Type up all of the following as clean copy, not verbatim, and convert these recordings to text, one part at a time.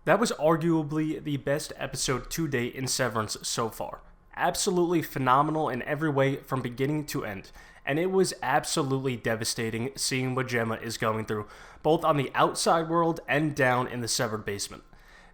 That was arguably the best episode to date in Severance so far. Absolutely phenomenal in every way from beginning to end. And it was absolutely devastating seeing what Gemma is going through, both on the outside world and down in the severed basement.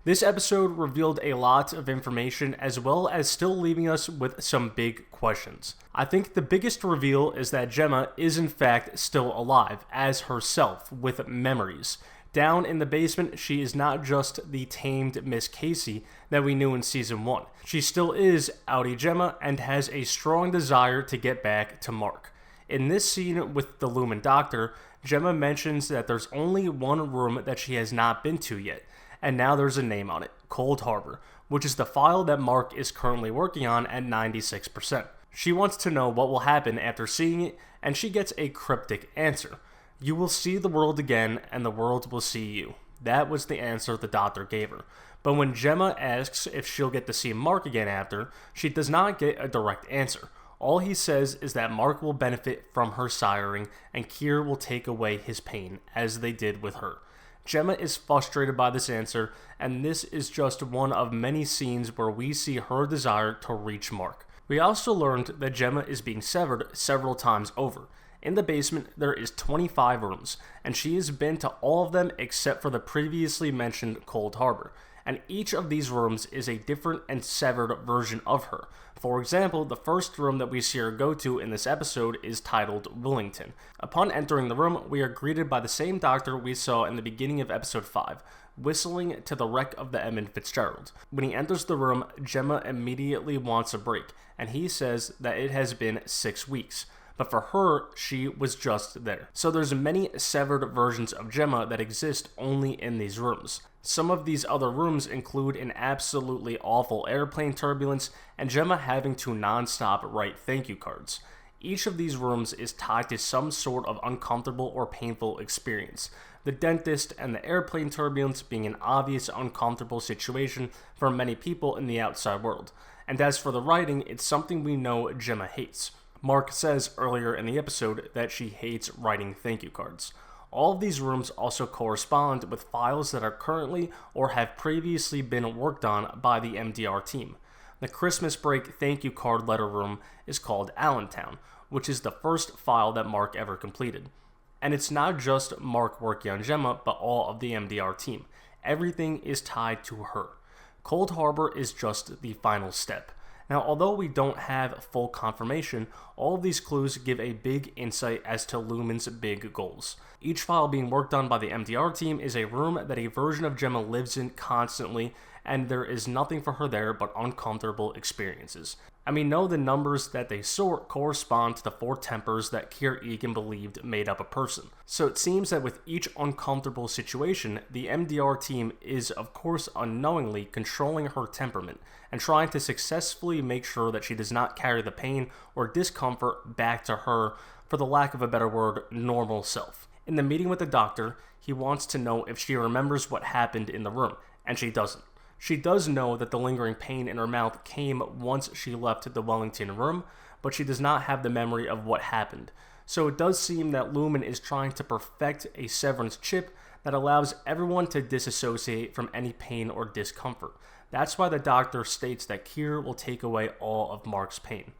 This episode revealed a lot of information as well as still leaving us with some big questions. I think the biggest reveal is that Gemma is in fact still alive as herself with memories. Down in the basement, she is not just the tamed Miss Casey that we knew in Season 1. She still is Outie Gemma and has a strong desire to get back to Mark. In this scene with the Lumen Doctor, Gemma mentions that there's only one room that she has not been to yet, and now there's a name on it, Cold Harbor, which is the file that Mark is currently working on at 96%. She wants to know what will happen after seeing it, and she gets a cryptic answer. You will see the world again, and the world will see you. That was the answer the doctor gave her. But when Gemma asks if she'll get to see Mark again after, she does not get a direct answer. All he says is that Mark will benefit from her siring, and Kier will take away his pain, as they did with her. Gemma is frustrated by this answer, and this is just one of many scenes where we see her desire to reach Mark. We also learned that Gemma is being severed several times over. In the basement, there is 25 rooms, and she has been to all of them except for the previously mentioned Cold Harbor. And each of these rooms is a different and severed version of her. For example, the first room that we see her go to in this episode is titled Willington. Upon entering the room, we are greeted by the same doctor we saw in the beginning of episode 5, whistling to the wreck of the Edmund Fitzgerald. When he enters the room, Gemma immediately wants a break, and he says that it has been 6 weeks. But for her, she was just there. So there's many severed versions of Gemma that exist only in these rooms. Some of these other rooms include an absolutely awful airplane turbulence and Gemma having to non-stop write thank you cards. Each of these rooms is tied to some sort of uncomfortable or painful experience. The dentist and the airplane turbulence being an obvious uncomfortable situation for many people in the outside world. And as for the writing, it's something we know Gemma hates. Mark says earlier in the episode that she hates writing thank you cards. All of these rooms also correspond with files that are currently or have previously been worked on by the MDR team. The Christmas break thank you card letter room is called Allentown, which is the first file that Mark ever completed. And it's not just Mark working on Gemma, but all of the MDR team. Everything is tied to her. Cold Harbor is just the final step. Now, although we don't have full confirmation, all of these clues give a big insight as to Lumen's big goals. Each file being worked on by the MDR team is a room that a version of Gemma lives in constantly, and there is nothing for her there but uncomfortable experiences. And we know the numbers that they sort correspond to the 4 tempers that Kier Egan believed made up a person. So it seems that with each uncomfortable situation, the MDR team is of course unknowingly controlling her temperament and trying to successfully make sure that she does not carry the pain or discomfort back to her, for the lack of a better word, normal self. In the meeting with the doctor, he wants to know if she remembers what happened in the room, and she doesn't. She does know that the lingering pain in her mouth came once she left the Wellington room, but she does not have the memory of what happened. So it does seem that Lumen is trying to perfect a severance chip that allows everyone to disassociate from any pain or discomfort. That's why the doctor states that Kier will take away all of Mark's pain.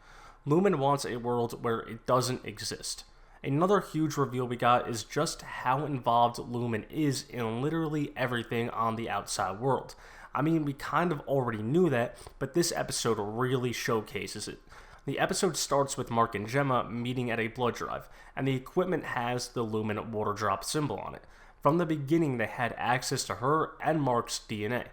Lumen wants a world where it doesn't exist. Another huge reveal we got is just how involved Lumen is in literally everything on the outside world. I mean, we kind of already knew that, but this episode really showcases it. The episode starts with Mark and Gemma meeting at a blood drive, and the equipment has the Lumen water drop symbol on it. From the beginning, they had access to her and Mark's DNA.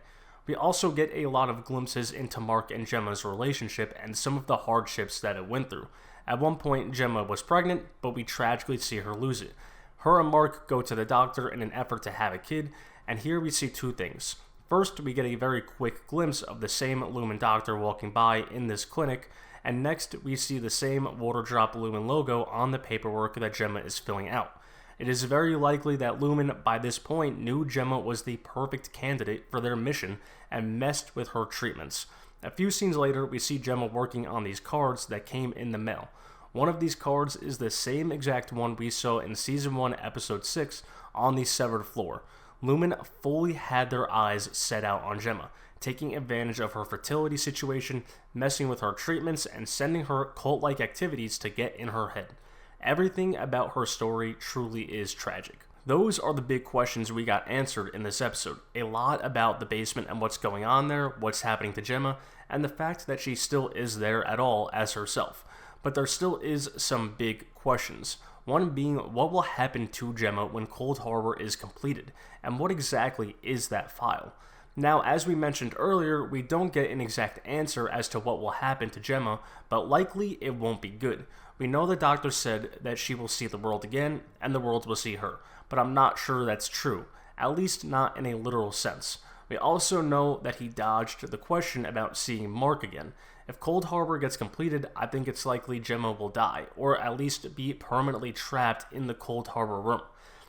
We also get a lot of glimpses into Mark and Gemma's relationship and some of the hardships that it went through. At one point, Gemma was pregnant, but we tragically see her lose it. Her and Mark go to the doctor in an effort to have a kid, and here we see 2 things. First, we get a very quick glimpse of the same Lumen doctor walking by in this clinic, and next we see the same water drop Lumen logo on the paperwork that Gemma is filling out. It is very likely that Lumen by this point knew Gemma was the perfect candidate for their mission and messed with her treatments. A few scenes later, we see Gemma working on these cards that came in the mail. One of these cards is the same exact one we saw in Season 1, Episode 6 on the severed floor. Lumen fully had their eyes set out on Gemma, taking advantage of her fertility situation, messing with her treatments, and sending her cult-like activities to get in her head. Everything about her story truly is tragic. Those are the big questions we got answered in this episode. A lot about the basement and what's going on there, what's happening to Gemma, and the fact that she still is there at all as herself. But there still is some big questions. One being, what will happen to Gemma when Cold Harbor is completed, and what exactly is that file? Now, as we mentioned earlier, we don't get an exact answer as to what will happen to Gemma, but likely it won't be good. We know the doctor said that she will see the world again, and the world will see her, but I'm not sure that's true, at least not in a literal sense. We also know that he dodged the question about seeing Mark again. If Cold Harbor gets completed, I think it's likely Gemma will die, or at least be permanently trapped in the Cold Harbor room.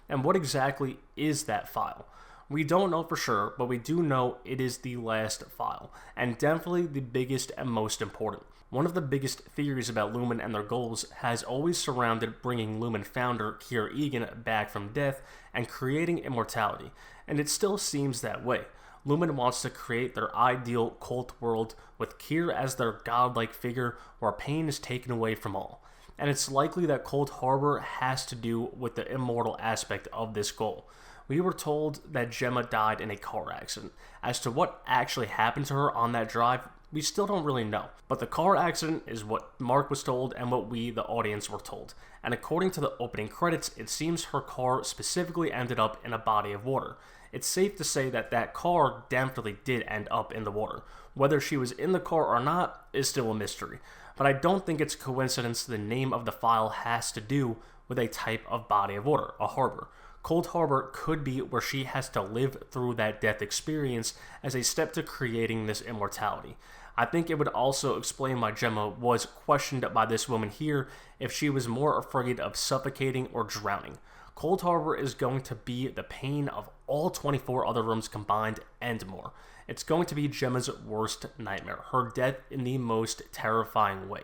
And what exactly is that file? We don't know for sure, but we do know it is the last file, and definitely the biggest and most important. One of the biggest theories about Lumen and their goals has always surrounded bringing Lumen founder Kier Egan back from death and creating immortality, and it still seems that way. Lumen wants to create their ideal cult world with Kier as their godlike figure where pain is taken away from all. And it's likely that Cold Harbor has to do with the immortal aspect of this goal. We were told that Gemma died in a car accident. As to what actually happened to her on that drive, we still don't really know. But the car accident is what Mark was told and what we, the audience, were told. And according to the opening credits, it seems her car specifically ended up in a body of water. It's safe to say that that car definitely did end up in the water. Whether she was in the car or not is still a mystery. But I don't think it's a coincidence the name of the file has to do with a type of body of water, a harbor. Cold Harbor could be where she has to live through that death experience as a step to creating this immortality. I think it would also explain why Gemma was questioned by this woman here if she was more afraid of suffocating or drowning. Cold Harbor is going to be the pain of all 24 other rooms combined and more. It's going to be Gemma's worst nightmare, her death in the most terrifying way.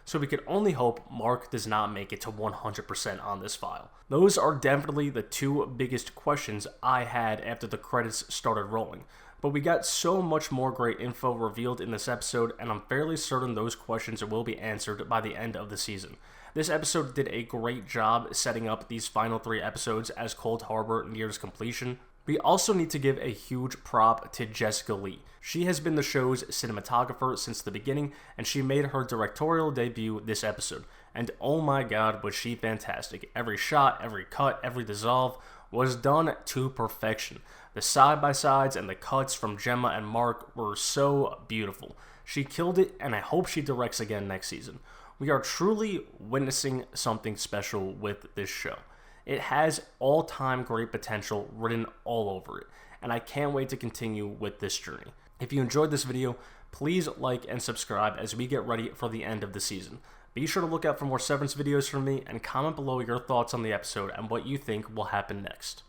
So we could only hope Mark does not make it to 100% on this file. Those are definitely the two biggest questions I had after the credits started rolling. But we got so much more great info revealed in this episode, and I'm fairly certain those questions will be answered by the end of the season. This episode did a great job setting up these final 3 episodes as Cold Harbor nears completion. We also need to give a huge prop to Jessica Lee. She has been the show's cinematographer since the beginning, and she made her directorial debut this episode. And oh my god, was she fantastic. Every shot, every cut, every dissolve was done to perfection. The side-by-sides and the cuts from Gemma and Mark were so beautiful. She killed it, and I hope she directs again next season. We are truly witnessing something special with this show. It has all-time great potential written all over it, and I can't wait to continue with this journey. If you enjoyed this video, please like and subscribe as we get ready for the end of the season. Be sure to look out for more Severance videos from me and comment below your thoughts on the episode and what you think will happen next.